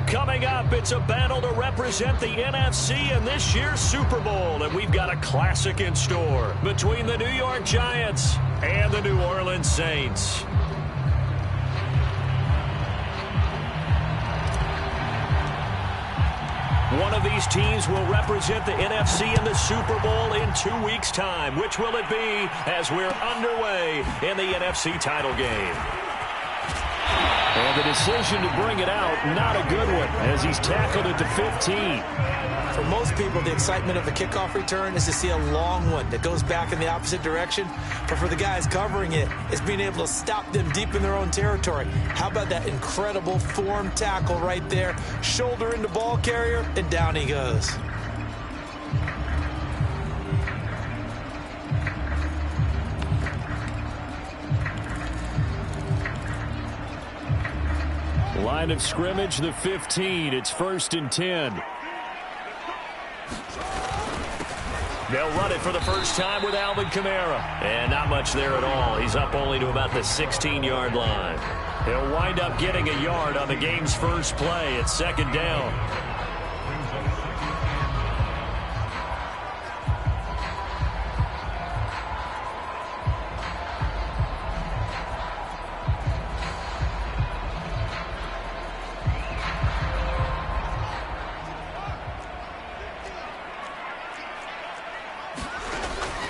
Coming up, it's a battle to represent the NFC in this year's Super Bowl, and we've got a classic in store between the New York Giants and the New Orleans Saints. One of these teams will represent the NFC in the Super Bowl in 2 weeks' time. Which will it be as we're underway in the NFC title game? And the decision to bring it out, not a good one, as he's tackled it to 15. For most people, the excitement of the kickoff return is to see a long one that goes back in the opposite direction. But for the guys covering it, it's being able to stop them deep in their own territory. How about that incredible form tackle right there? Shoulder into ball carrier, and down he goes. Line of scrimmage, the 15. It's 1st and 10. They'll run it for the first time with Alvin Kamara. And not much there at all. He's up only to about the 16-yard line. He'll wind up getting a yard on the game's first play. It's 2nd down.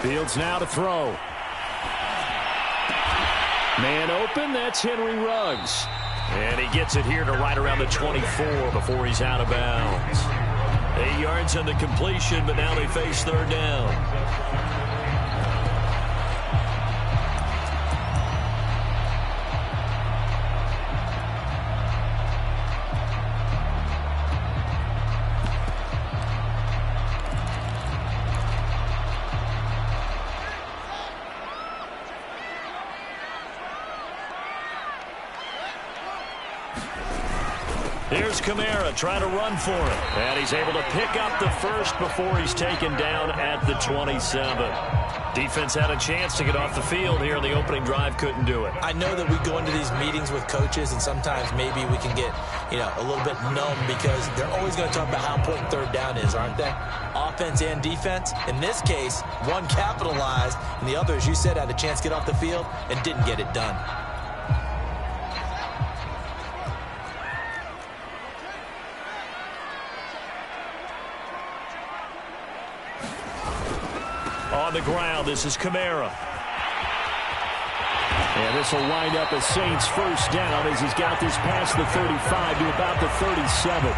Fields now to throw. Man open, that's Henry Ruggs. And he gets it here to right around the 24 before he's out of bounds. 8 yards on the completion, but now they face 3rd down. Here's Kamara trying to run for it. And he's able to pick up the first before he's taken down at the 27. Defense had a chance to get off the field here in the opening drive, couldn't do it. I know that we go into these meetings with coaches, and sometimes maybe we can get, a little bit numb because they're always going to talk about how important 3rd down is, aren't they? Offense and defense. In this case, one capitalized, and the other, as you said, had a chance to get off the field and didn't get it done. On the ground, this is Kamara. And this will wind up a Saints 1st down as he's got this past the 35 to about the 37.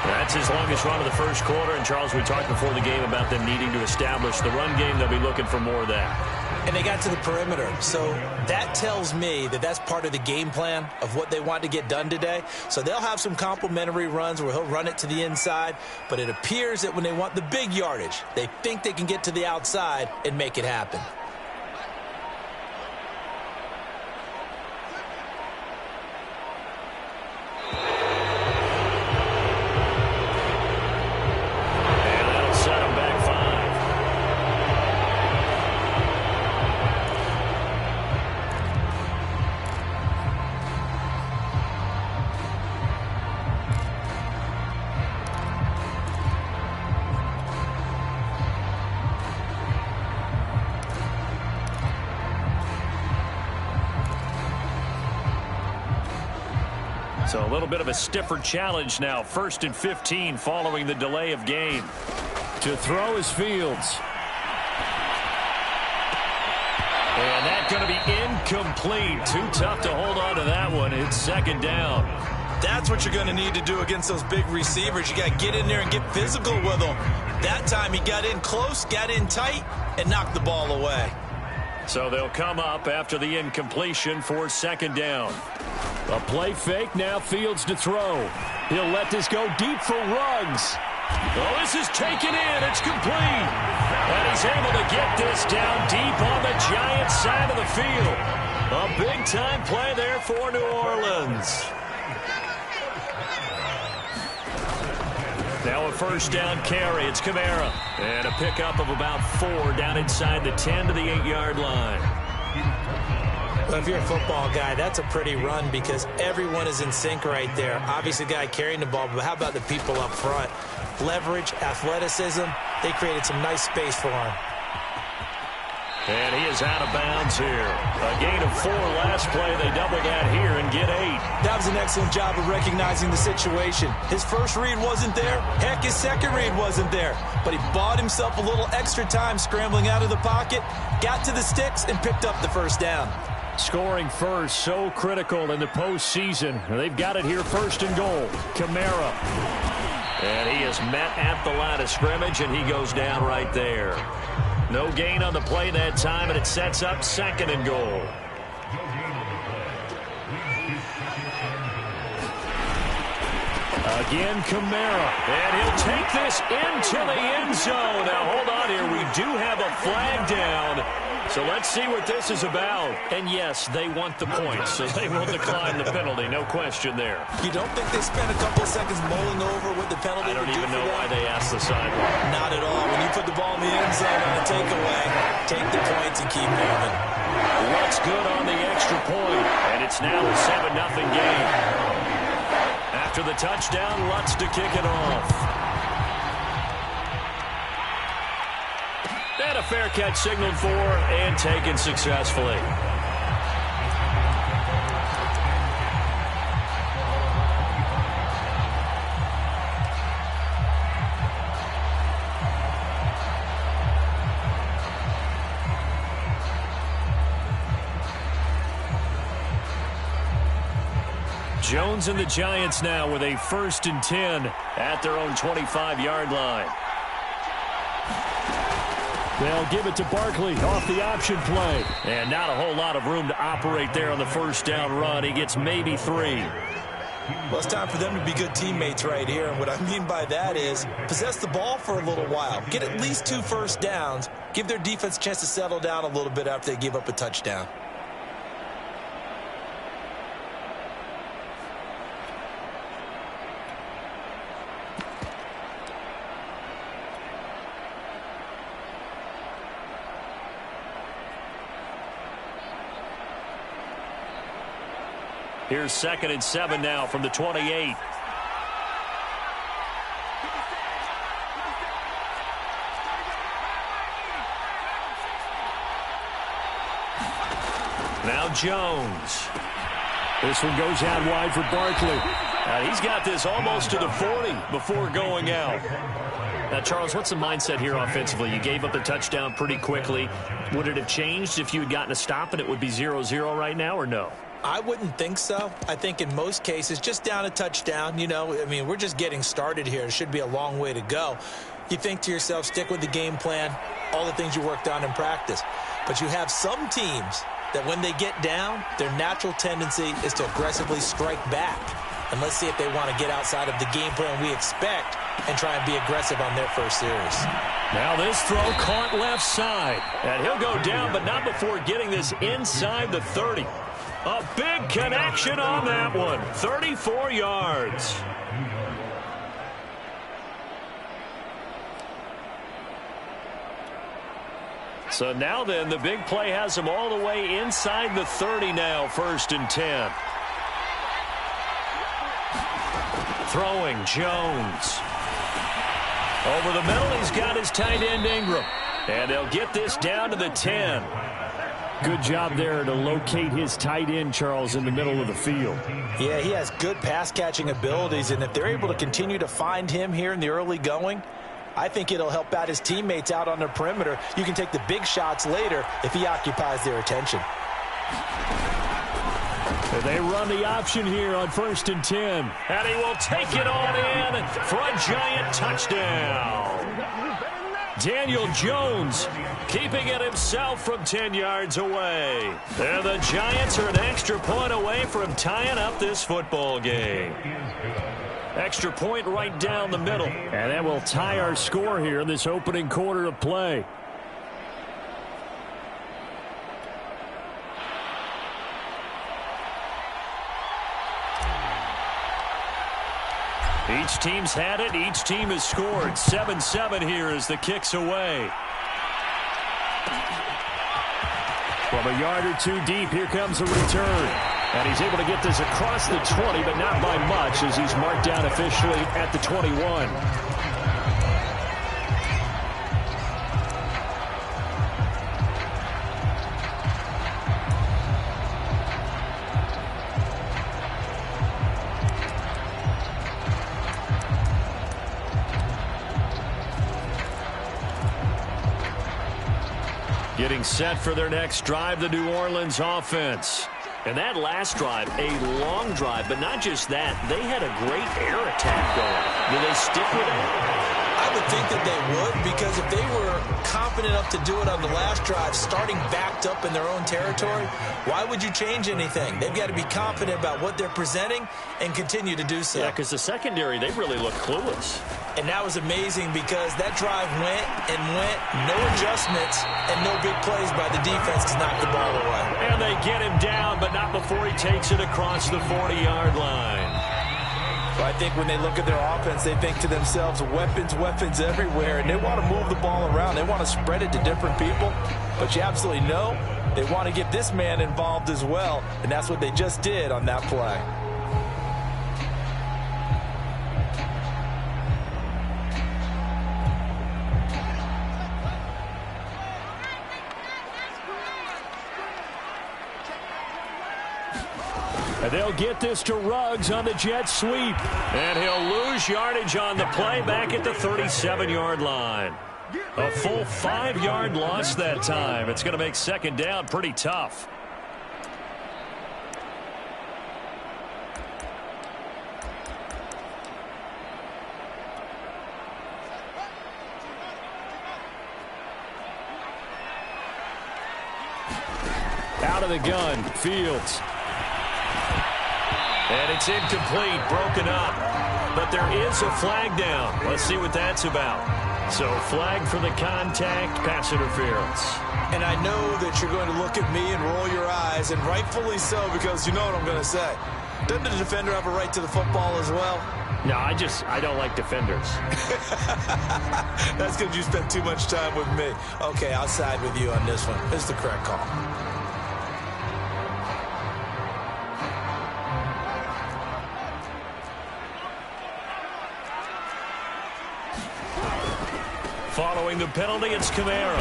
That's his longest run of the first quarter. And, Charles, we talked before the game about them needing to establish the run game. They'll be looking for more of that. And they got to the perimeter. So that tells me that that's part of the game plan of what they want to get done today. So they'll have some complementary runs where he'll run it to the inside. But it appears that when they want the big yardage, they think they can get to the outside and make it happen. So a little bit of a stiffer challenge now. 1st and 15 following the delay of game. To throw is Fields. And that's going to be incomplete. Too tough to hold on to that one. It's 2nd down. That's what you're going to need to do against those big receivers. You got to get in there and get physical with them. That time he got in close, got in tight, and knocked the ball away. So they'll come up after the incompletion for 2nd down. A play fake, now Fields to throw. He'll let this go deep for Ruggs. Oh, this is taken in. It's complete. And he's able to get this down deep on the Giants side of the field. A big-time play there for New Orleans. Now a 1st down carry. It's Kamara. And a pickup of about 4 down inside the 10 to the 8-yard line. Well, if you're a football guy, that's a pretty run because everyone is in sync right there. Obviously, the guy carrying the ball, but how about the people up front? Leverage, athleticism, they created some nice space for him. And he is out of bounds here. A gain of 4 last play. They double that here and get 8. That was an excellent job of recognizing the situation. His first read wasn't there. Heck, his second read wasn't there. But he bought himself a little extra time scrambling out of the pocket, got to the sticks, and picked up the first down. Scoring first, so critical in the postseason. They've got it here, 1st and goal. Kamara. And he is met at the line of scrimmage, and he goes down right there. No gain on the play that time, and it sets up 2nd and goal. Again, Kamara. And he'll take this into the end zone. Now, hold on here. We do have a flag down. So let's see what this is about. And yes, they want the points, so they will decline the penalty. No question there. You don't think they spent a couple of seconds mulling over what the penalty I don't would do even know for why them? they asked the sideline. Not at all. When you put the ball in the end zone on a takeaway, take the points and keep moving. Lutz good on the extra point, and it's now a 7-0 game. After the touchdown, Lutz to kick it off. And a fair catch signaled for and taken successfully. Jones and the Giants now with a 1st and 10 at their own 25-yard line. They'll give it to Barkley off the option play. And not a whole lot of room to operate there on the 1st down run. He gets maybe 3. Well, it's time for them to be good teammates right here. And what I mean by that is possess the ball for a little while. Get at least 2 first downs. Give their defense a chance to settle down a little bit after they give up a touchdown. Here's 2nd and 7 now from the 28. Now Jones. This one goes out wide for Barkley. And he's got this almost to the 40 before going out. Now, Charles, what's the mindset here offensively? You gave up the touchdown pretty quickly. Would it have changed if you had gotten a stop and it would be 0-0 right now, or no? I wouldn't think so. I think in most cases, just down a touchdown, you know, I mean, we're just getting started here. It should be a long way to go. You think to yourself, stick with the game plan, all the things you worked on in practice. But you have some teams that when they get down, their natural tendency is to aggressively strike back. And let's see if they want to get outside of the game plan we expect and try and be aggressive on their first series. Now this throw caught left side. And he'll go down, but not before getting this inside the 30. A big connection on that one. 34 yards. So now then, the big play has him all the way inside the 30 now, 1st and 10. Throwing, Jones. Over the middle, he's got his tight end, Ingram. And they'll get this down to the 10. Good job there to locate his tight end, Charles, in the middle of the field. Yeah, he has good pass-catching abilities, and if they're able to continue to find him here in the early going, I think it'll help out his teammates out on the perimeter. You can take the big shots later if he occupies their attention. And they run the option here on 1st and 10. And he will take it on in for a giant touchdown. Daniel Jones keeping it himself from 10 yards away. And the Giants are an extra point away from tying up this football game. Extra point right down the middle. And that will tie our score here in this opening quarter of play. Each team's had it. Each team has scored. 7-7 here as the kick's away. Well, From a yard or two deep, here comes a return. And he's able to get this across the 20, but not by much as he's marked down officially at the 21. Getting set for their next drive, the New Orleans offense. And that last drive, a long drive, but not just that. They had a great air attack going. Do they stick with that? I would think that they would, because if they were confident enough to do it on the last drive, starting backed up in their own territory, why would you change anything? They've got to be confident about what they're presenting and continue to do so. Yeah, because the secondary, they really look clueless. And that was amazing because that drive went and went, no adjustments, and no big plays by the defense to knock the ball away. And they get him down, but not before he takes it across the 40-yard line. Well, I think when they look at their offense, they think to themselves, weapons, weapons everywhere, and they want to move the ball around. They want to spread it to different people, but you absolutely know they want to get this man involved as well, and that's what they just did on that play. And they'll get this to Ruggs on the jet sweep. And he'll lose yardage on the play back at the 37-yard line. A full 5-yard loss that time. It's going to make second down pretty tough. Out of the gun, Fields. And it's incomplete, broken up. But there is a flag down. Let's see what that's about. So flag for the contact, pass interference. And I know that you're going to look at me and roll your eyes, and rightfully so, because you know what I'm going to say. Doesn't the defender have a right to the football as well? No, I don't like defenders. That's because you spent too much time with me. Okay, I'll side with you on this one. It's the correct call. Following the penalty, it's Kamara.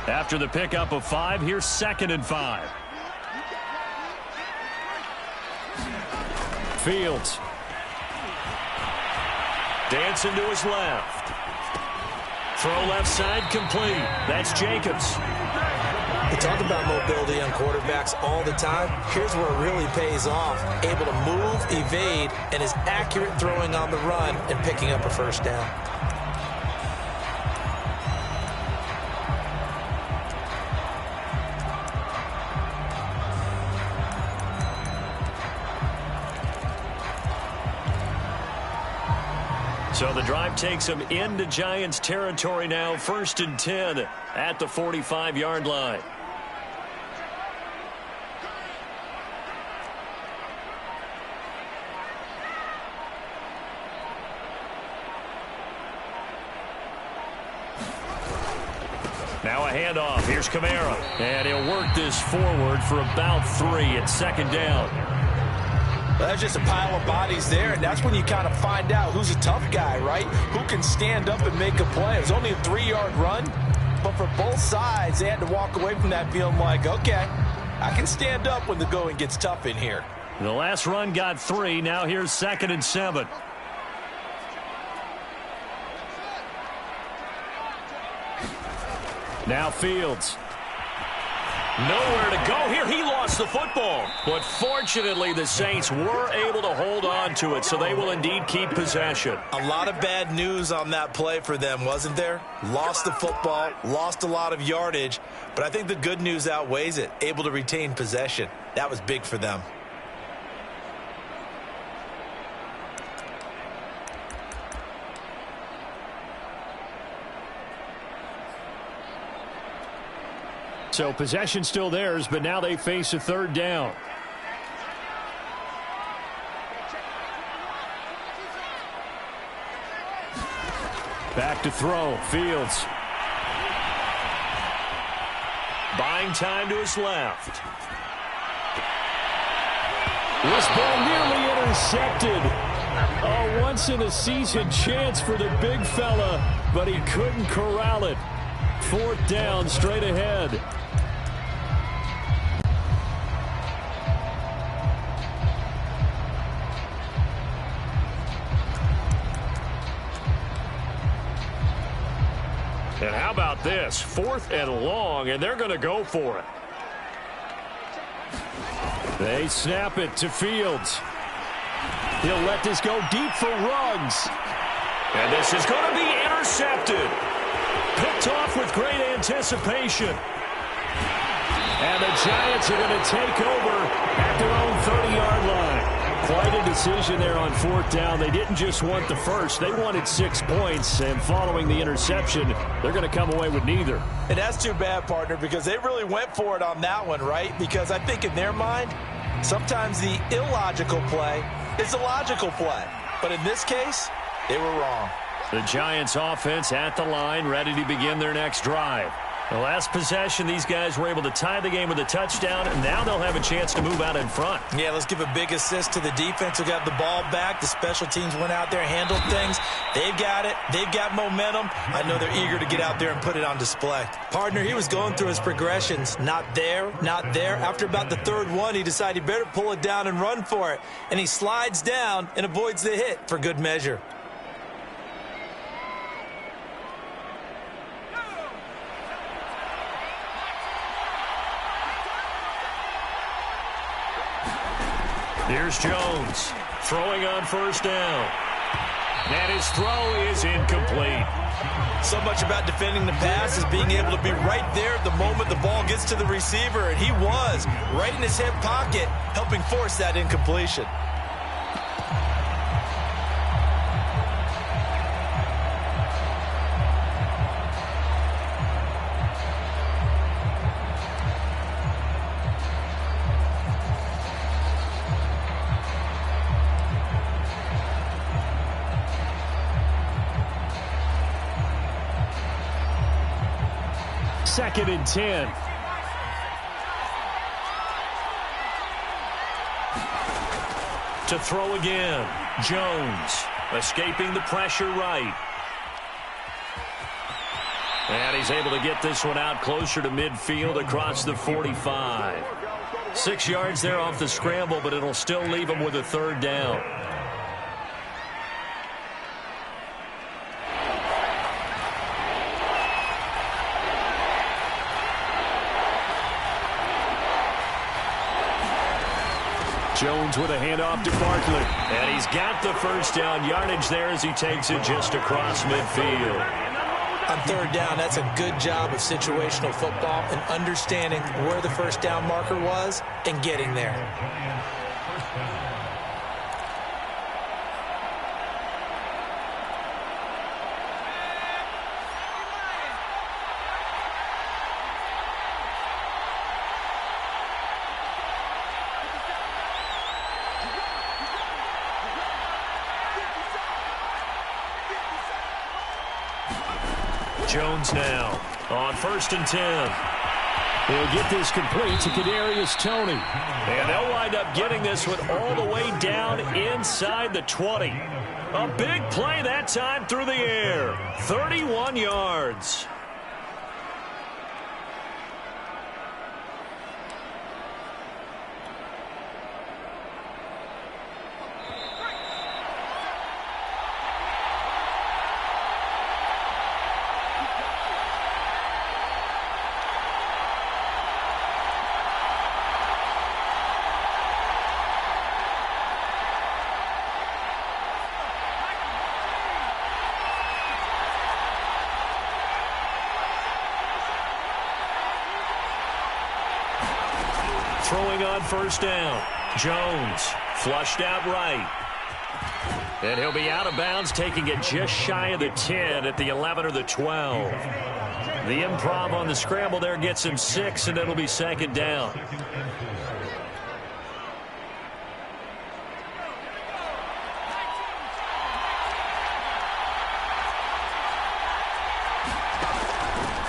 After the pickup of 5, here's 2nd and 5. Fields. Dancing to his left. Throw left side complete. That's Jacobs. We talk about mobility on quarterbacks all the time. Here's where it really pays off. Able to move, evade, and is accurate throwing on the run and picking up a first down. So the drive takes them into Giants territory now. 1st and 10 at the 45-yard line. Now a handoff. Here's Kamara. And he'll work this forward for about 3 at 2nd down. Well, there's just a pile of bodies there, and that's when you kind of find out who's a tough guy, right? Who can stand up and make a play. It was only a 3-yard run, but for both sides, they had to walk away from that feeling like, okay, I can stand up when the going gets tough in here. The last run got 3. Now here's 2nd and 7. Now Fields. Nowhere to go here. He lost the football. But fortunately, the Saints were able to hold on to it, so they will indeed keep possession. A lot of bad news on that play for them, wasn't there? Lost the football, lost a lot of yardage, but I think the good news outweighs it. Able to retain possession. That was big for them. So possession still theirs, but now they face a third down. Back to throw. Fields. Buying time to his left. This ball nearly intercepted. A once-in-a-season chance for the big fella, but he couldn't corral it. Fourth down, straight ahead. And how about this? 4th and long, and they're going to go for it. They snap it to Fields. He'll let this go deep for Ruggs. And this is going to be intercepted. Picked off with great anticipation. And the Giants are going to take over at their own 30-yard line. Quite a decision there on 4th down. They didn't just want the first. They wanted 6 points. And following the interception, they're going to come away with neither. And that's too bad, partner, because they really went for it on that one, right? Because I think in their mind, sometimes the illogical play is a logical play. But in this case, they were wrong. The Giants offense at the line, ready to begin their next drive. The last possession, these guys were able to tie the game with a touchdown, and now they'll have a chance to move out in front. Yeah, let's give a big assist to the defense who got the ball back. The special teams went out there, handled things. They've got it. They've got momentum. I know they're eager to get out there and put it on display. Partner, he was going through his progressions. Not there, not there. After about the third one, he decided he better pull it down and run for it. And he slides down and avoids the hit for good measure. Here's Jones, throwing on 1st down. And his throw is incomplete. So much about defending the pass is being able to be right there the moment the ball gets to the receiver, and he was right in his hip pocket, helping force that incompletion. Second and 10. To throw again. Jones escaping the pressure right. And he's able to get this one out closer to midfield across the 45. 6 yards there off the scramble, but it'll still leave him with a third down. Jones with a handoff to Barkley. And he's got the first down yardage there as he takes it just across midfield. On third down, that's a good job of situational football and understanding where the first down marker was and getting there. Jones now on 1st and 10. He'll get this complete to Kadarius Toney. And they'll wind up getting this one all the way down inside the 20. A big play that time through the air. 31 yards. Throwing on 1st down. Jones flushed out right. And he'll be out of bounds, taking it just shy of the 10 at the 11 or the 12. The improv on the scramble there gets him 6, and it'll be second down.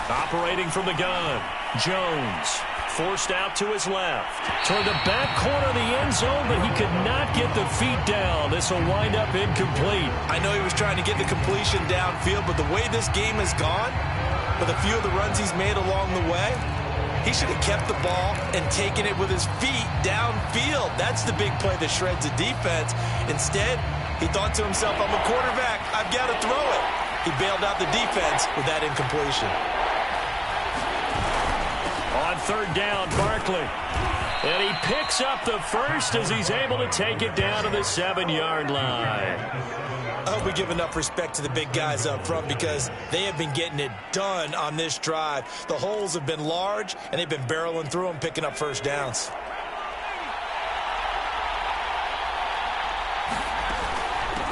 Operating from the gun, Jones. Forced out to his left. Toward the back corner of the end zone, but he could not get the feet down. This will wind up incomplete. I know he was trying to get the completion downfield, but the way this game has gone, with a few of the runs he's made along the way, he should have kept the ball and taken it with his feet downfield. That's the big play that shreds the defense. Instead, he thought to himself, I'm a quarterback. I've got to throw it. He bailed out the defense with that incompletion. On third down, Barkley. And he picks up the first as he's able to take it down to the 7-yard line. I hope we give enough respect to the big guys up front because they have been getting it done on this drive. The holes have been large, and they've been barreling through them, picking up first downs.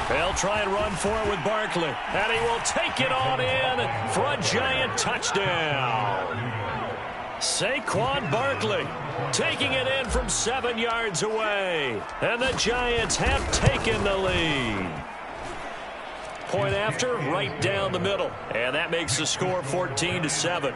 They'll try and run for it with Barkley. And he will take it on in for a giant touchdown. Saquon Barkley taking it in from 7 yards away. And the Giants have taken the lead. Point after, right down the middle. And that makes the score 14-7.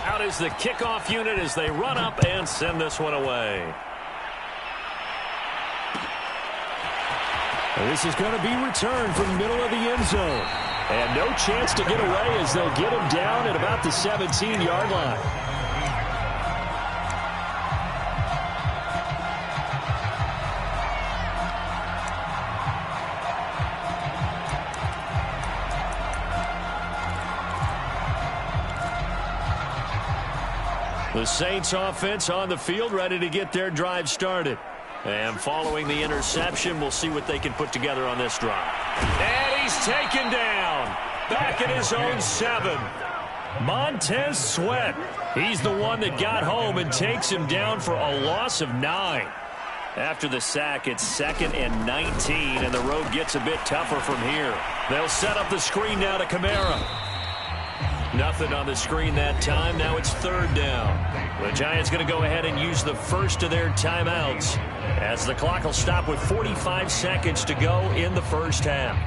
Out is the kickoff unit as they run up and send this one away. This is going to be returned from the middle of the end zone. And no chance to get away as they'll get him down at about the 17-yard line. The Saints offense on the field, ready to get their drive started. And following the interception, we'll see what they can put together on this drive. And he's taken down. Back at his own 7. Montez Sweat. He's the one that got home and takes him down for a loss of 9. After the sack, it's 2nd and 19, and the road gets a bit tougher from here. They'll set up the screen now to Kamara. Nothing on the screen that time. Now it's 3rd down. The Giants going to go ahead and use the first of their timeouts as the clock will stop with 45 seconds to go in the first half.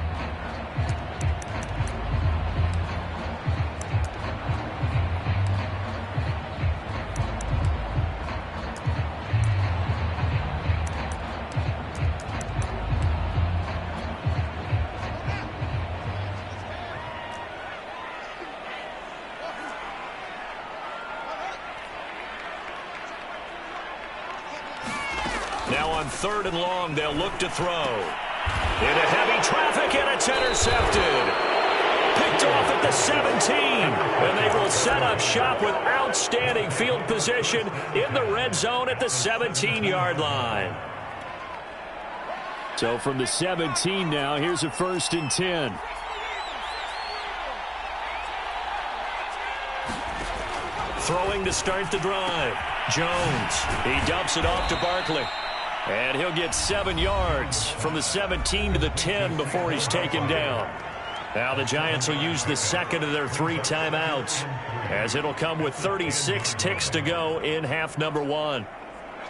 Now on 3rd and long, they'll look to throw. Into heavy traffic, and it's intercepted. Picked off at the 17. And they will set up shop with outstanding field position in the red zone at the 17-yard line. So from the 17 now, here's a 1st and 10. Throwing to start the drive. Jones. He dumps it off to Barkley. And he'll get 7 yards from the 17 to the 10 before he's taken down. Now the Giants will use the second of their 3 timeouts as it'll come with 36 ticks to go in half number 1.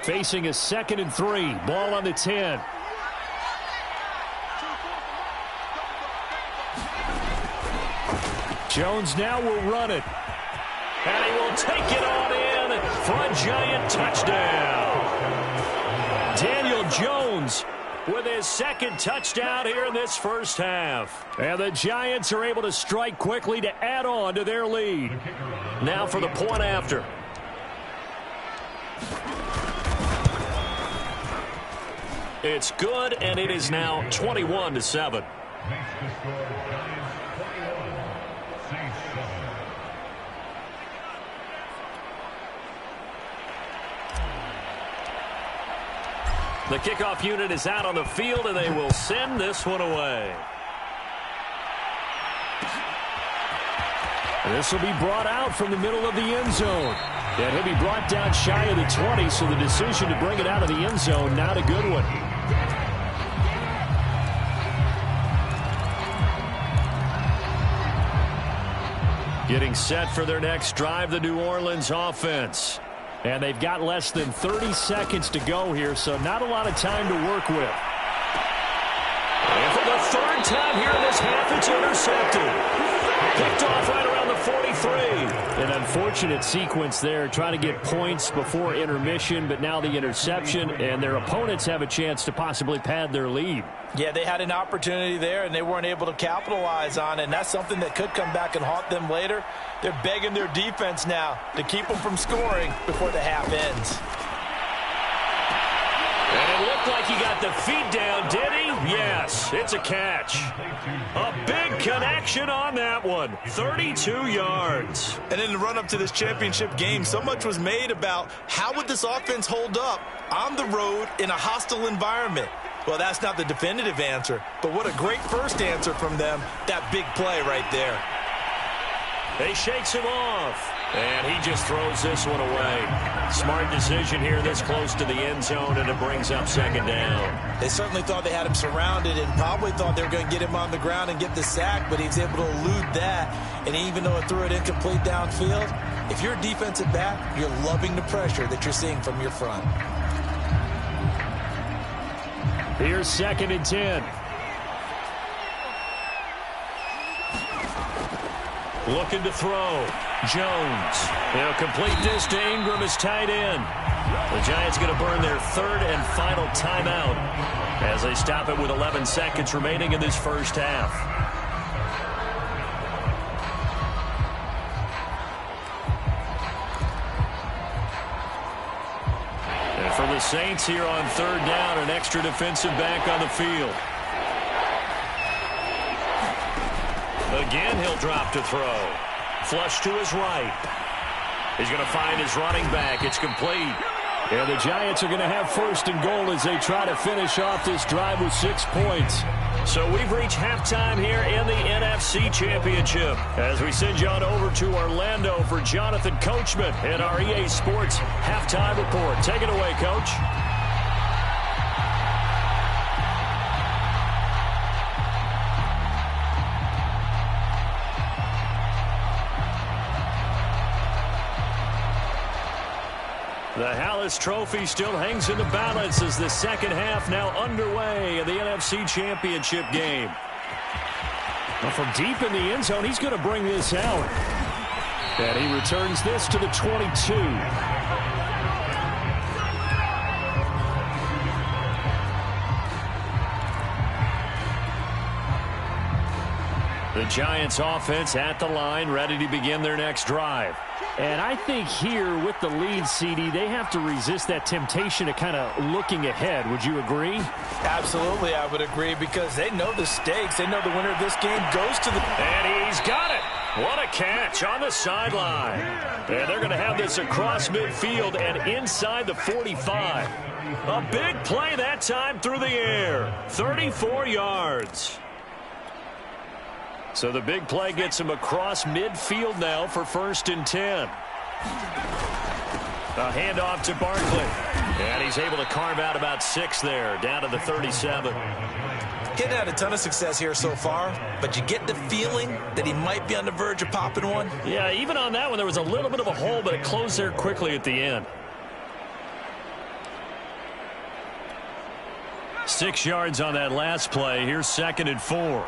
Facing a 2nd and 3. Ball on the 10. Jones now will run it. And he will take it on in for a giant touchdown. Daniel Jones with his 2nd touchdown here in this first half. And the Giants are able to strike quickly to add on to their lead. Now for the point after. It's good, and it is now 21-7. The kickoff unit is out on the field, and they will send this one away. This will be brought out from the middle of the end zone. And he'll be brought down shy of the 20, so the decision to bring it out of the end zone, not a good one. Getting set for their next drive, the New Orleans offense. And they've got less than 30 seconds to go here, so not a lot of time to work with. And for the third time here in this half, it's intercepted. Picked off right around the 43. An unfortunate sequence there, trying to get points before intermission, but now the interception, and their opponents have a chance to possibly pad their lead. Yeah, they had an opportunity there, and they weren't able to capitalize on it, and that's something that could come back and haunt them later. They're begging their defense now to keep them from scoring before the half ends. And it looked like he got the feet down, did he? Yes, it's a catch. A big connection on that one. 32 yards. And in the run-up to this championship game, so much was made about how would this offense hold up on the road in a hostile environment. Well, that's not the definitive answer, but what a great first answer from them, that big play right there. He shakes him off, and he just throws this one away. Smart decision here this close to the end zone, and it brings up second down. They certainly thought they had him surrounded and probably thought they were going to get him on the ground and get the sack, but he's able to elude that. And even though it threw it incomplete downfield, if you're a defensive back, you're loving the pressure that you're seeing from your front. Here's 2nd and 10. Looking to throw. Jones. He'll complete this to Ingram as tight end. The Giants going to burn their 3rd and final timeout as they stop it with 11 seconds remaining in this first half. And for the Saints here on 3rd down, an extra defensive back on the field. Again, he'll drop to throw. Flush to his right. He's going to find his running back. It's complete. And the Giants are going to have 1st and goal as they try to finish off this drive with 6 points. So we've reached halftime here in the NFC Championship as we send you on over to Orlando for Jonathan Coachman and our EA Sports Halftime Report. Take it away, Coach. The Hallis Trophy still hangs in the balance as the second half now underway in the NFC Championship game. Well, from deep in the end zone, he's going to bring this out. And he returns this to the 22. The Giants offense at the line, ready to begin their next drive. And I think here with the lead, CD, they have to resist that temptation of kind of looking ahead. Would you agree? Absolutely, I would agree, because they know the stakes. They know the winner of this game goes to the... And he's got it. What a catch on the sideline. And they're going to have this across midfield and inside the 45. A big play that time through the air. 34 yards. So the big play gets him across midfield now for 1st and 10. A handoff to Barkley. And he's able to carve out about 6 there, down to the 37. Getting had a ton of success here so far, but you get the feeling that he might be on the verge of popping one. Yeah, even on that one, there was a little bit of a hole, but it closed there quickly at the end. 6 yards on that last play. Here's 2nd and 4.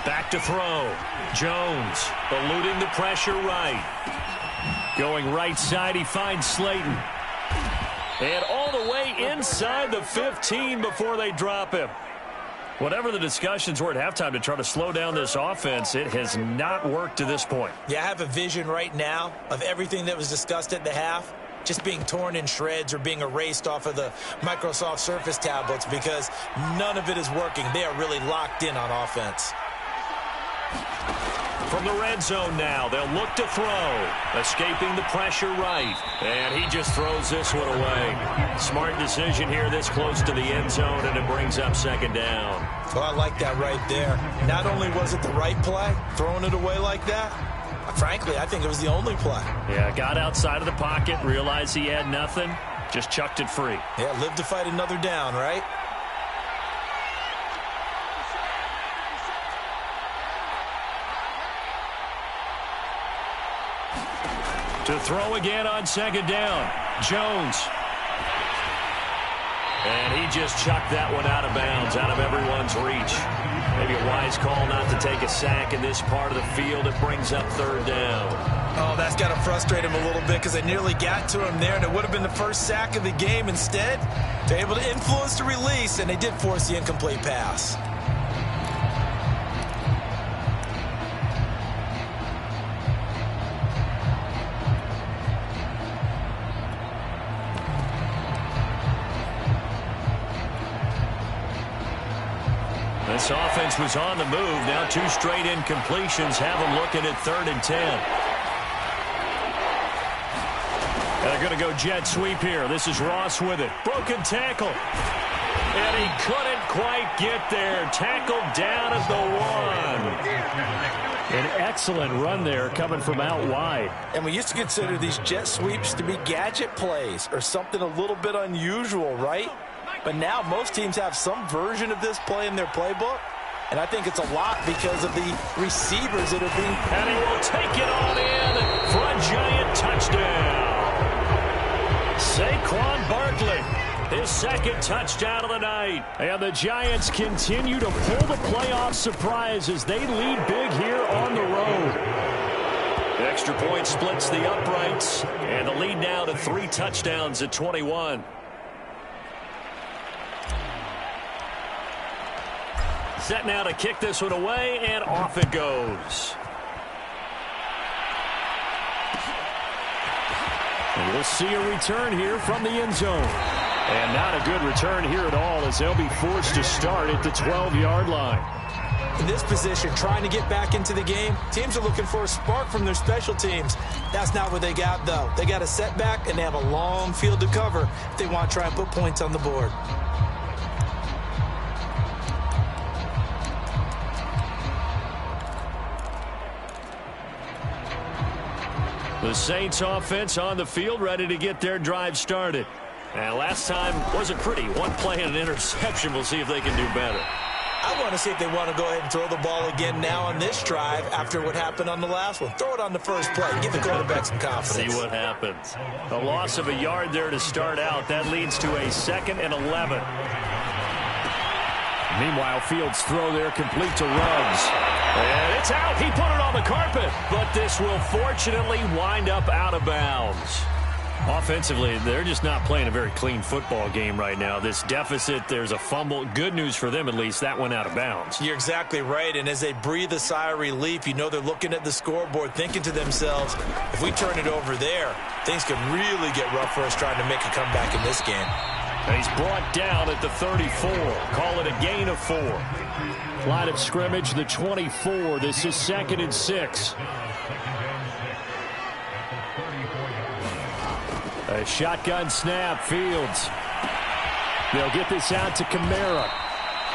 Back to throw. Jones eluding the pressure right. Going right side, he finds Slayton. And all the way inside the 15 before they drop him. Whatever the discussions were at halftime to try to slow down this offense, it has not worked to this point. Yeah, I have a vision right now of everything that was discussed at the half just being torn in shreds or being erased off of the Microsoft Surface tablets, because none of it is working. They are really locked in on offense. from the red zone now. They'll look to throw. Escaping the pressure right. And he just throws this one away. Smart decision here this close to the end zone, and it brings up second down. Well, I like that right there. Not only was it the right play, throwing it away like that, frankly, I think it was the only play. Yeah, got outside of the pocket, realized he had nothing, just chucked it free. Yeah, live to fight another down, right? To throw again on second down, Jones. And he just chucked that one out of bounds, out of everyone's reach. Maybe a wise call not to take a sack in this part of the field. It brings up third down. Oh, that's got to frustrate him a little bit because they nearly got to him there, and it would have been the first sack of the game. Instead, they're able to influence the release, and they did force the incomplete pass. This offense was on the move. Now 2 straight incompletions have them looking at 3rd and 10. And they're going to go jet sweep here. This is Ross with it. Broken tackle. And he couldn't quite get there. Tackled down at the 1. An excellent run there coming from out wide. And we used to consider these jet sweeps to be gadget plays or something a little bit unusual, right? But now most teams have some version of this play in their playbook. And I think it's a lot because of the receivers that are being... And he will take it on in for a giant touchdown. Saquon Barkley, his 2nd touchdown of the night. And the Giants continue to pull the playoff surprise as they lead big here on the road. The extra point splits the uprights. And the lead now to 3 touchdowns at 21. Set now to kick this one away, and off it goes. And we'll see a return here from the end zone. And not a good return here at all as they'll be forced to start at the 12-yard line. In this position, trying to get back into the game, teams are looking for a spark from their special teams. That's not what they got, though. They got a setback, and they have a long field to cover if they want to try and put points on the board. The Saints offense on the field ready to get their drive started. And last time wasn't pretty. 1 play and an interception. We'll see if they can do better. I want to see if they want to go ahead and throw the ball again now on this drive after what happened on the last one. Throw it on the first play. Give the quarterback some confidence. See what happens. A loss of a yard there to start out. That leads to a 2nd and 11. Meanwhile, Fields' throw there complete to Ruggs. And it's out. He put it on the carpet. But this will fortunately wind up out of bounds. Offensively, they're just not playing a very clean football game right now. This deficit, there's a fumble. Good news for them, at least. That went out of bounds. You're exactly right. And as they breathe a sigh of relief, you know they're looking at the scoreboard, thinking to themselves, if we turn it over there, things could really get rough for us trying to make a comeback in this game. And he's brought down at the 34. Call it a gain of 4. Line of scrimmage, the 24. This is 2nd and 6. A shotgun snap, Fields. They'll get this out to Kamara.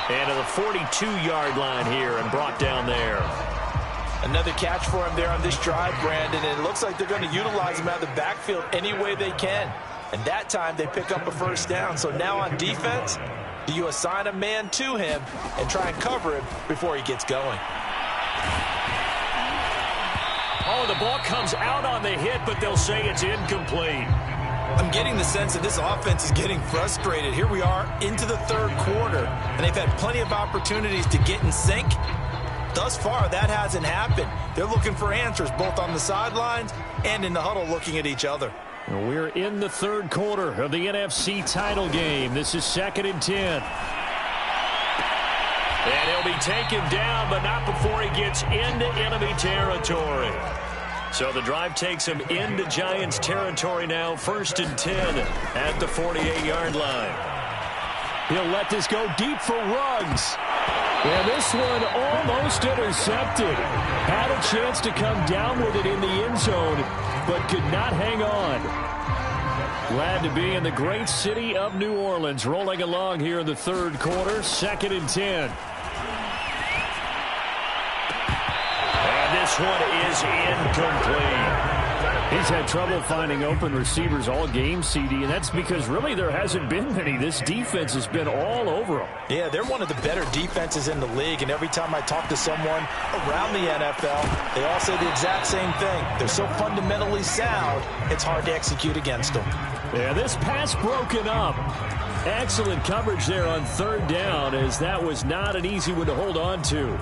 And to the 42-yard line here and brought down there. Another catch for him there on this drive, Brandon. And it looks like they're going to utilize him out of the backfield any way they can. And that time they pick up a first down. So now on defense, do you assign a man to him and try and cover him before he gets going? Oh, the ball comes out on the hit, but they'll say it's incomplete. I'm getting the sense that this offense is getting frustrated. Here we are into the 3rd quarter, and they've had plenty of opportunities to get in sync. Thus far, that hasn't happened. They're looking for answers both on the sidelines and in the huddle looking at each other. We're in the 3rd quarter of the NFC title game. This is 2nd and 10. And he'll be taken down, but not before he gets into enemy territory. So the drive takes him into Giants territory now. 1st and 10 at the 48-yard line. He'll let this go deep for Ruggs. And this one almost intercepted. Had a chance to come down with it in the end zone, but could not hang on. Glad to be in the great city of New Orleans, rolling along here in the third quarter, 2nd and 10. And this one is incomplete. He's had trouble finding open receivers all game, CD, and that's because really there hasn't been many. This defense has been all over them. Yeah, they're one of the better defenses in the league, and every time I talk to someone around the NFL, they all say the exact same thing. They're so fundamentally sound, it's hard to execute against them. Yeah, this pass broken up. Excellent coverage there on 3rd down, as that was not an easy one to hold on to.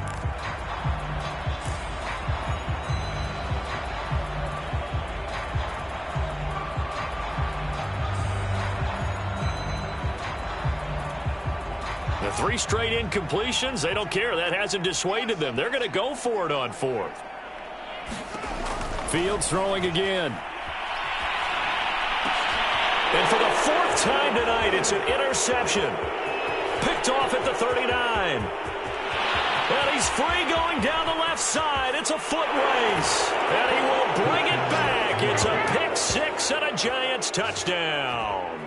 The 3 straight incompletions, they don't care. That hasn't dissuaded them. They're going to go for it on 4th. Fields throwing again. And for the 4th time tonight, it's an interception. Picked off at the 39. And he's free going down the left side. It's a foot race. And he will bring it back. It's a pick 6 and a Giants touchdown.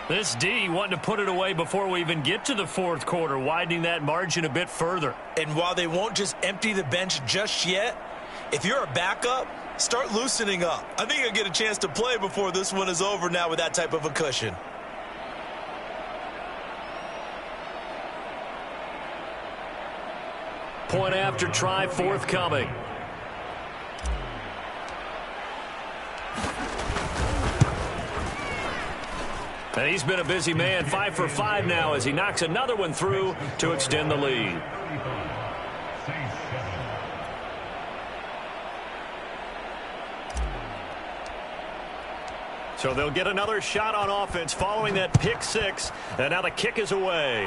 This D wanting to put it away before we even get to the 4th quarter, widening that margin a bit further. And while they won't just empty the bench just yet, if you're a backup, start loosening up. I think you'll get a chance to play before this one is over now with that type of a cushion. Point after try forthcoming. And he's been a busy man, 5 for 5 now as he knocks another one through to extend the lead. So they'll get another shot on offense following that pick 6, and now the kick is away.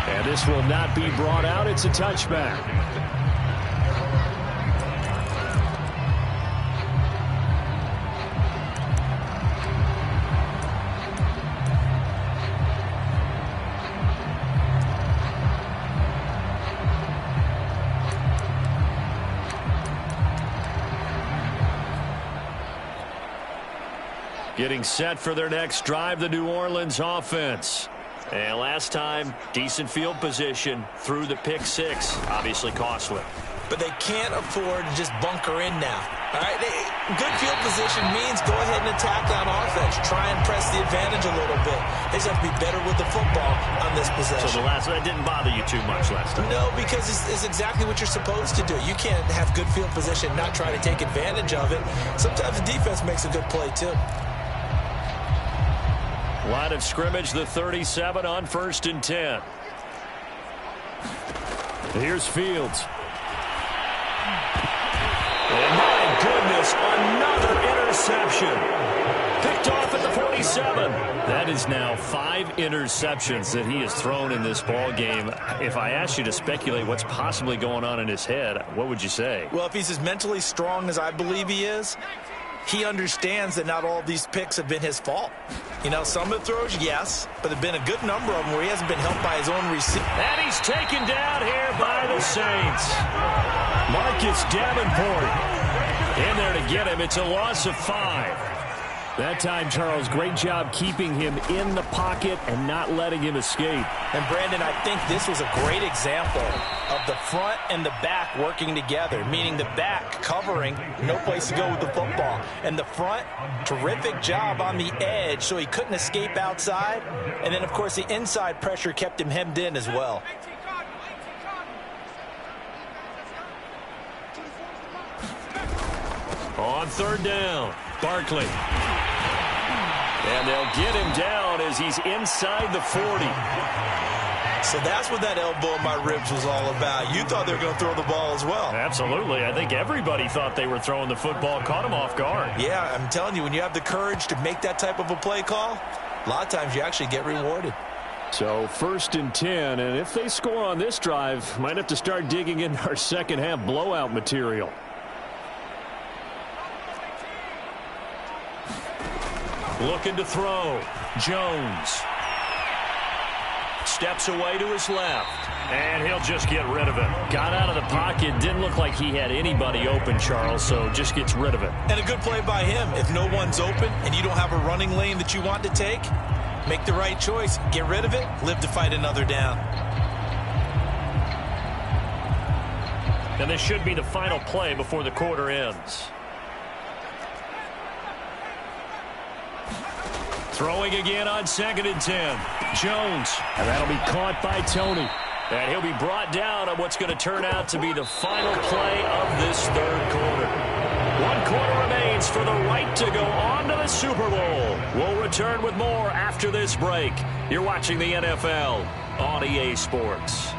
And this will not be brought out. It's a touchback. Getting set for their next drive, the New Orleans offense. And last time, decent field position through the pick 6. Obviously costly. But they can't afford to just bunker in now. All right, good field position means go ahead and attack on offense. Try and press the advantage a little bit. They just have to be better with the football on this possession. So that didn't bother you too much last time? No, because it's exactly what you're supposed to do. You can't have good field position and not try to take advantage of it. Sometimes the defense makes a good play, too. Line of scrimmage, the 37 on 1st and 10. Here's Fields. And my goodness, another interception. Picked off at the 47. That is now 5 interceptions that he has thrown in this ball game. If I asked you to speculate what's possibly going on in his head, what would you say? Well, if he's as mentally strong as I believe he is, he understands that not all of these picks have been his fault. You know, some of the throws, yes, but there have been a good number of them where he hasn't been helped by his own receiver. And he's taken down here by the Saints. Marcus Davenport in there to get him. It's a loss of 5. That time, Charles, great job keeping him in the pocket and not letting him escape. And, Brandon, I think this was a great example of the front and the back working together, meaning the back covering, no place to go with the football. And the front, terrific job on the edge so he couldn't escape outside. And then, of course, the inside pressure kept him hemmed in as well. On 3rd down, Barkley. And they'll get him down as he's inside the 40. So that's what that elbow in my ribs was all about. You thought they were going to throw the ball as well. Absolutely. I think everybody thought they were throwing the football, caught him off guard. Yeah, I'm telling you, when you have the courage to make that type of a play call, a lot of times you actually get rewarded. So 1st and 10, and if they score on this drive, might have to start digging in our second half blowout material. Looking to throw. Jones steps away to his left, and he'll just get rid of it. Got out of the pocket. Didn't look like he had anybody open, Charles, so just gets rid of it. And a good play by him. If no one's open and you don't have a running lane that you want to take, make the right choice. Get rid of it. Live to fight another down. And this should be the final play before the quarter ends. Throwing again on 2nd and 10. Jones. And that'll be caught by Tony. And he'll be brought down on what's going to turn out to be the final play of this third quarter. 1 quarter remains for the right to go on to the Super Bowl. We'll return with more after this break. You're watching the NFL on EA Sports.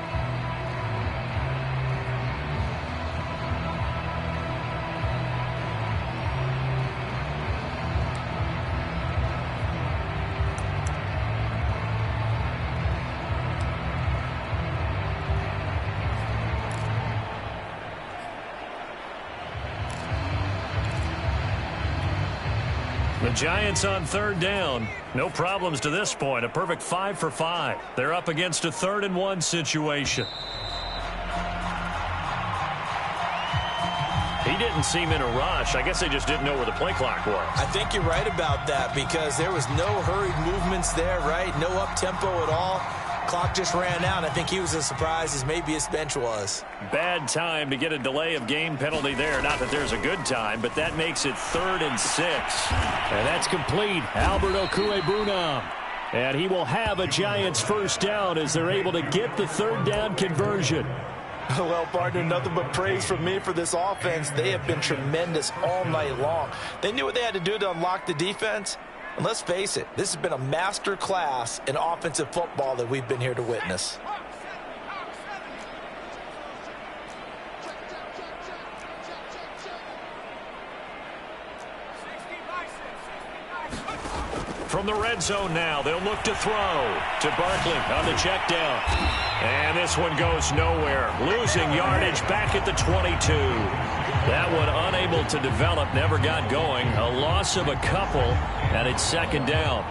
The Giants on 3rd down. No problems to this point. A perfect 5 for 5. They're up against a 3rd and 1 situation. He didn't seem in a rush. I guess they just didn't know where the play clock was. I think you're right about that because there was no hurried movements there, right? No up-tempo at all. Clock just ran out. I think he was as surprised as maybe his bench was. Bad time to get a delay of game penalty there. Not that there's a good time, but that makes it 3rd and 6. And that's complete. Albert Okwuegbunam. And he will have a Giants first down as they're able to get the 3rd down conversion. Well, partner, nothing but praise from me for this offense. They have been tremendous all night long. They knew what they had to do to unlock the defense. And let's face it, this has been a master class in offensive football that we've been here to witness. From the red zone now, they'll look to throw to Barkley on the check down. And this one goes nowhere. Losing yardage back at the 22. That one unable to develop, never got going. A loss of a couple, and it's 2nd down.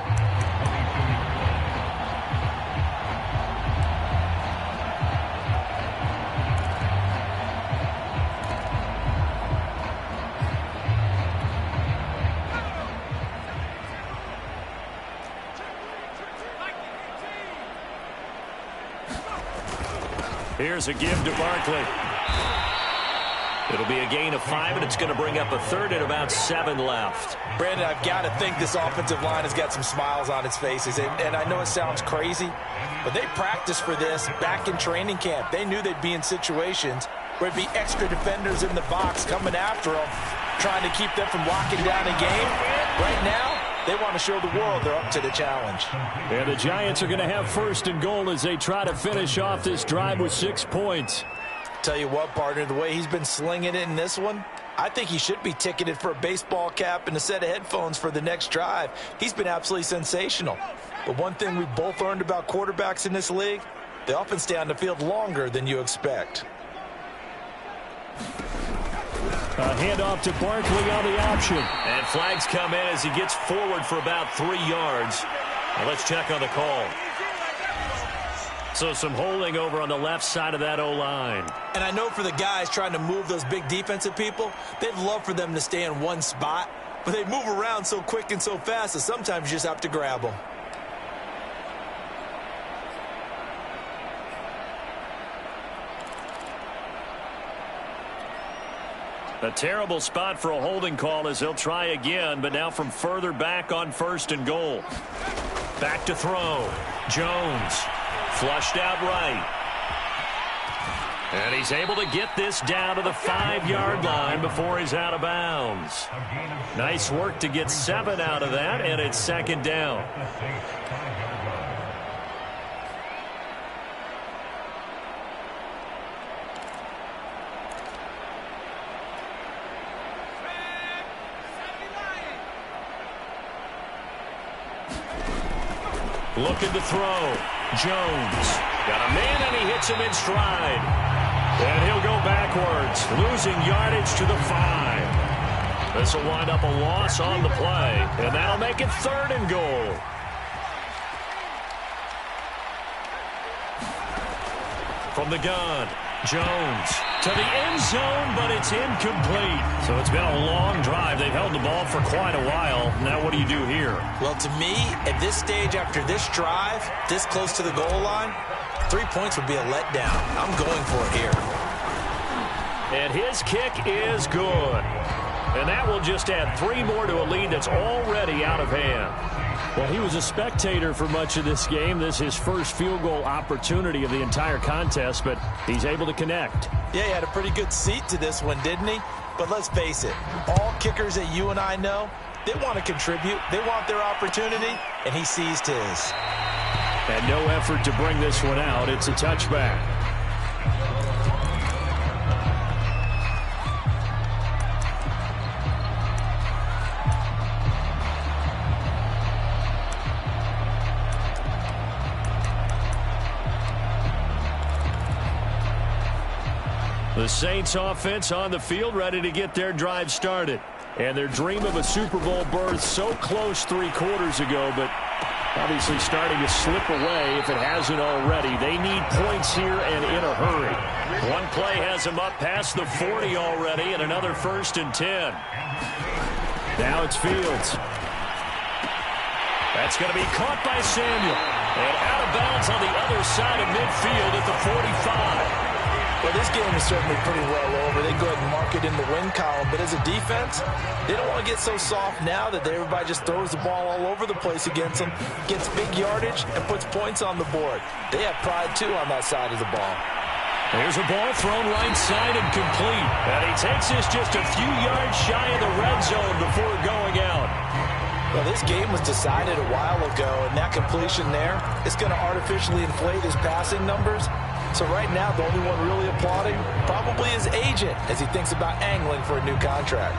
Here's a give to Barkley. It'll be a gain of 5, and it's going to bring up a 3rd and about 7 left. Brandon, I've got to think this offensive line has got some smiles on its faces. And I know it sounds crazy, but they practiced for this back in training camp. They knew they'd be in situations where it'd be extra defenders in the box coming after them, trying to keep them from locking down a game. Right now, they want to show the world they're up to the challenge. And the Giants are going to have 1st and goal as they try to finish off this drive with 6 points. Tell you what, partner, the way he's been slinging it in this one, I think he should be ticketed for a baseball cap and a set of headphones for the next drive. He's been absolutely sensational. But one thing we both learned about quarterbacks in this league, they often stay on the field longer than you expect. A handoff to Barkley on the option. And flags come in as he gets forward for about 3 yards. Well, let's check on the call. So some holding over on the left side of that O-line. And I know for the guys trying to move those big defensive people, they'd love for them to stay in one spot. But they move around so quick and so fast that sometimes you just have to grab them. A terrible spot for a holding call as they'll try again, but now from further back on 1st and goal. Back to throw. Jones. Flushed out right. And he's able to get this down to the 5-yard line before he's out of bounds. Nice work to get 7 out of that, and it's 2nd down. Looking to throw. Jones. Got a man, and he hits him in stride. And he'll go backwards, losing yardage to the 5. This will wind up a loss on the play, and that'll make it 3rd and goal. from the gun. Jones to the end zone, but it's incomplete. So it's been a long drive. They've held the ball for quite a while. Now what do you do here? Well, to me, at this stage after this drive, this close to the goal line, 3 points would be a letdown. I'm going for it here. And his kick is good. And that will just add 3 more to a lead that's already out of hand. Well, he was a spectator for much of this game. This is his first field goal opportunity of the entire contest, but he's able to connect. Yeah, he had a pretty good seat to this one, didn't he? But let's face it, all kickers that you and I know, they want to contribute. They want their opportunity, and he seized his. And no effort to bring this one out. It's a touchback. The Saints offense on the field, ready to get their drive started. And their dream of a Super Bowl berth so close 3 quarters ago, but obviously starting to slip away if it hasn't already. They need points here and in a hurry. One play has them up past the 40 already, and another 1st and 10. Now it's Fields. That's going to be caught by Samuel. And out of bounds on the other side of midfield at the 45. Well, this game is certainly pretty well over. They go ahead and mark it in the win column. But as a defense, they don't want to get so soft now that everybody just throws the ball all over the place against them, gets big yardage, and puts points on the board. They have pride, too, on that side of the ball. There's a ball thrown right side and complete. And he takes this just a few yards shy of the red zone before going out. Well, this game was decided a while ago, and that completion there is going to artificially inflate his passing numbers. So right now, the only one really applauding probably his agent as he thinks about angling for a new contract.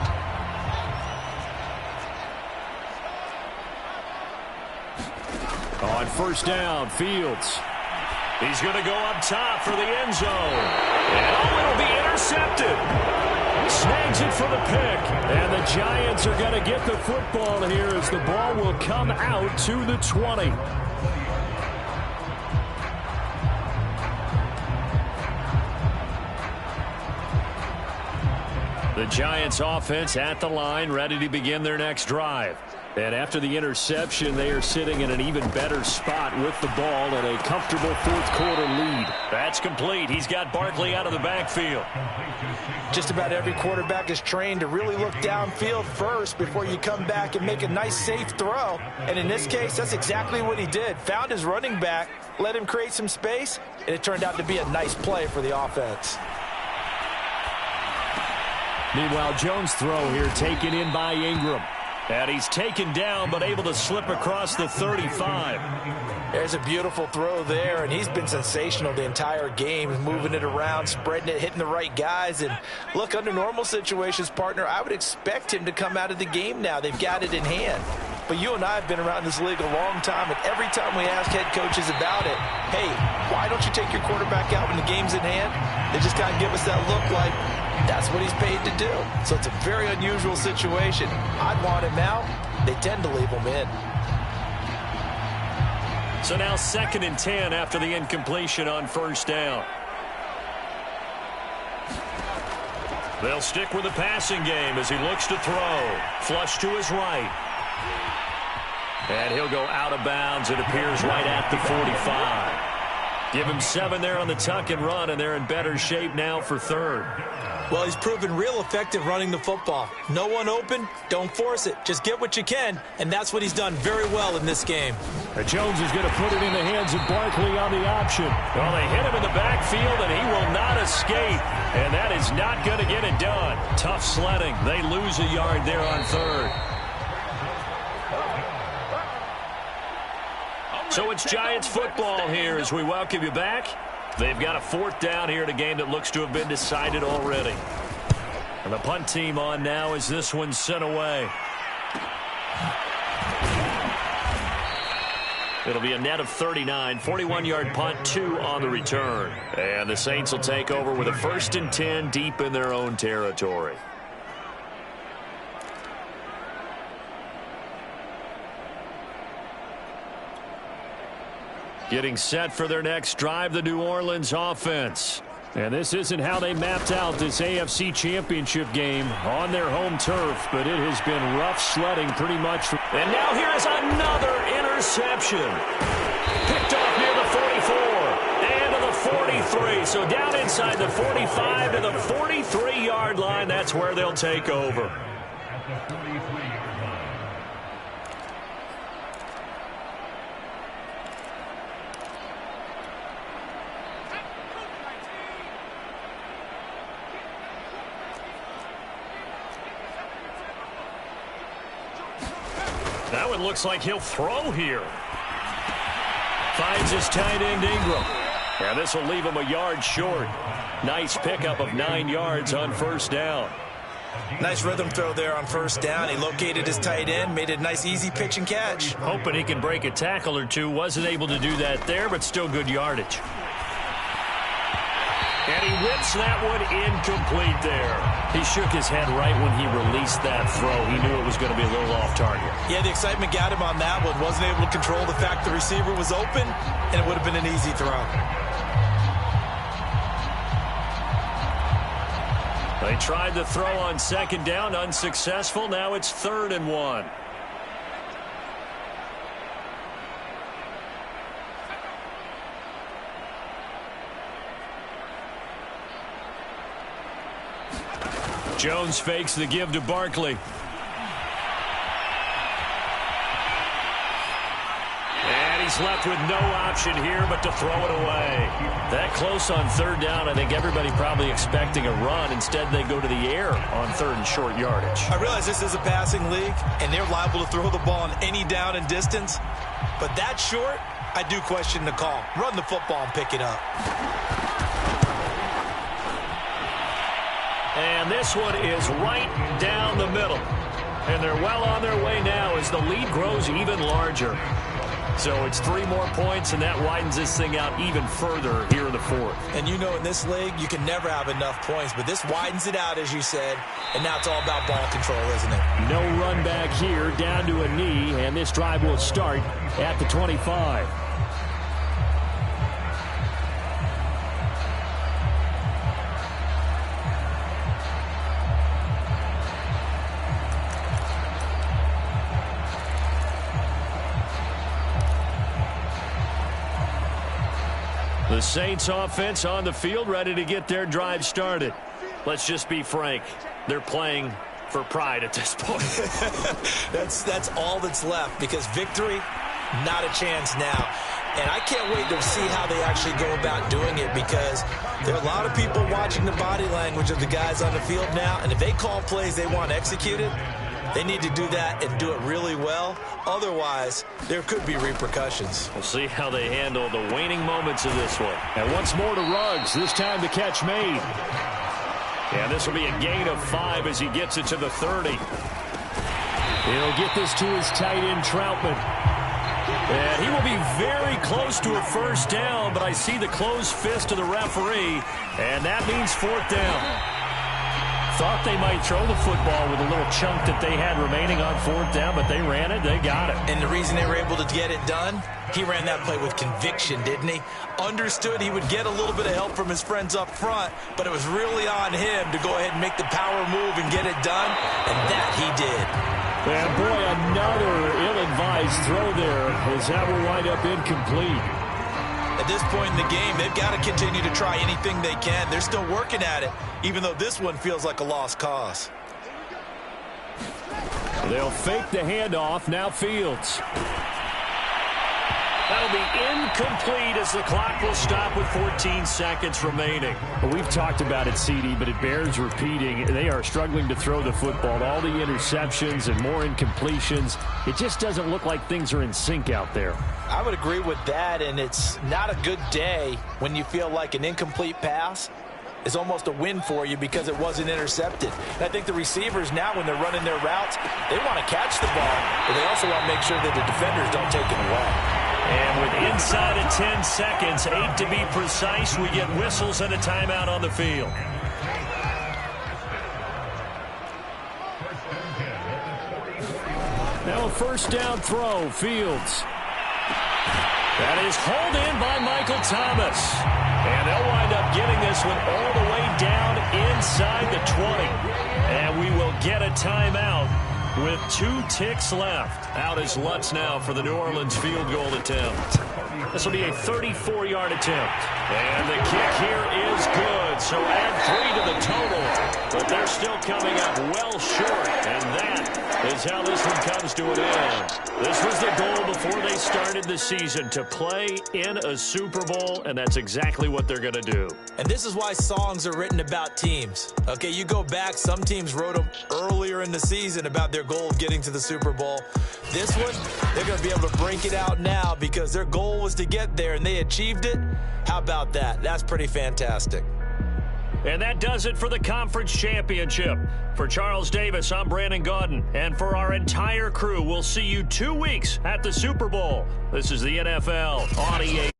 On 1st down, Fields. He's going to go up top for the end zone. And it'll be intercepted. Snags it for the pick. And the Giants are going to get the football here as the ball will come out to the 20. The Giants offense at the line, ready to begin their next drive. And after the interception, they are sitting in an even better spot with the ball and a comfortable 4th quarter lead. That's complete. He's got Barkley out of the backfield. Just about every quarterback is trained to really look downfield first before you come back and make a nice, safe throw. And in this case, that's exactly what he did. Found his running back, let him create some space, and it turned out to be a nice play for the offense. Meanwhile, Jones' throw here taken in by Ingram. And he's taken down, but able to slip across the 35. There's a beautiful throw there, and he's been sensational the entire game, moving it around, spreading it, hitting the right guys. And look, under normal situations, partner, I would expect him to come out of the game now. They've got it in hand. But you and I have been around this league a long time, and every time we ask head coaches about it, hey, why don't you take your quarterback out when the game's in hand? They just kind of give us that look like, that's what he's paid to do. So it's a very unusual situation. I'd want him out. They tend to leave him in. So now 2nd and 10 after the incompletion on 1st down. They'll stick with the passing game as he looks to throw. Flush to his right. And he'll go out of bounds. It appears right at the 45. Give him 7 there on the tuck and run, and they're in better shape now for 3rd. Well, he's proven real effective running the football. No one open, don't force it. Just get what you can, and that's what he's done very well in this game. Jones is going to put it in the hands of Barkley on the option. Well, they hit him in the backfield, and he will not escape. And that is not going to get it done. Tough sledding. They lose a yard there on 3rd. So it's Giants football here as we welcome you back. They've got a 4th down here in a game that looks to have been decided already. And the punt team on now as this one's sent away. It'll be a net of 39, 41-yard punt, 2 on the return. And the Saints will take over with a 1st and 10 deep in their own territory. Getting set for their next drive, the New Orleans offense. And this isn't how they mapped out this AFC Championship game on their home turf, but it has been rough sledding pretty much. And now here is another interception. Picked off near the 44 and to the 43. So down inside the 45 to the 43-yard line. That's where they'll take over. That one looks like he'll throw here. Finds his tight end Ingram. And this will leave him a yard short. Nice pickup of 9 yards on first down. Nice rhythm throw there on first down. He located his tight end, made a nice easy pitch and catch. Hoping he can break a tackle or two. Wasn't able to do that there, but still good yardage. And he whips that one incomplete there. He shook his head right when he released that throw. He knew it was going to be a little off target. Yeah, the excitement got him on that one. Wasn't able to control the fact the receiver was open, and it would have been an easy throw. They tried the throw on second down, unsuccessful. Now it's 3rd and 1. Jones fakes the give to Barkley. And he's left with no option here but to throw it away. That close on 3rd down, I think everybody probably expecting a run. Instead, they go to the air on 3rd and short yardage. I realize this is a passing league, and they're liable to throw the ball on any down and distance. But that short, I do question the call. Run the football and pick it up. And this one is right down the middle. And they're well on their way now as the lead grows even larger. So it's 3 more points, and that widens this thing out even further here in the 4th. And you know in this league, you can never have enough points, but this widens it out, as you said, and now it's all about ball control, isn't it? No run back here, down to a knee, and this drive will start at the 25. The Saints offense on the field, ready to get their drive started. Let's just be frank. They're playing for pride at this point. That's all that's left, because victory, not a chance now. And I can't wait to see how they actually go about doing it, because there are a lot of people watching the body language of the guys on the field now, and if they call plays they want executed, they need to do that and do it really well. Otherwise, there could be repercussions. We'll see how they handle the waning moments of this one. And once more to Ruggs, this time the catch made. And this will be a gain of 5 as he gets it to the 30. He'll get this to his tight end, Troutman. And he will be very close to a first down, but I see the closed fist of the referee, and that means 4th down. Thought they might throw the football with a little chunk that they had remaining on 4th down, but they ran it, they got it. And the reason they were able to get it done, he ran that play with conviction, didn't he? Understood he would get a little bit of help from his friends up front, but it was really on him to go ahead and make the power move and get it done, and that he did. And boy, another ill-advised throw there, as that will wind up incomplete. At this point in the game, they've got to continue to try anything they can. They're still working at it, even though this one feels like a lost cause. They'll fake the handoff. Now Fields. That'll be incomplete as the clock will stop with 14 seconds remaining. Well, we've talked about it, CD, but it bears repeating. They are struggling to throw the football. All the interceptions and more incompletions. It just doesn't look like things are in sync out there. I would agree with that, and it's not a good day when you feel like an incomplete pass is almost a win for you because it wasn't intercepted. And I think the receivers now, when they're running their routes, they want to catch the ball, but they also want to make sure that the defenders don't take it away. And with inside of 10 seconds, 8 to be precise, we get whistles and a timeout on the field. Now a first down throw, Fields. That is hauled in by Michael Thomas. And they'll wind up getting this one all the way down inside the 20. And we will get a timeout with 2 ticks left. Out is Lutz now for the New Orleans field goal attempt. This will be a 34-yard attempt. And the kick here is good. So add 3 to the total. But they're still coming up well short. And that is how this one comes to an end. This was the goal before they started the season, to play in a Super Bowl, and that's exactly what they're going to do. And this is why songs are written about teams. Okay, you go back, some teams wrote them earlier in the season about their goal of getting to the Super Bowl. This one, they're going to be able to break it out now because their goal was to get there, and they achieved it. How about that? That's pretty fantastic. And that does it for the conference championship. For Charles Davis, I'm Brandon Gaudin. And for our entire crew, we'll see you 2 weeks at the Super Bowl. This is the NFL on EA.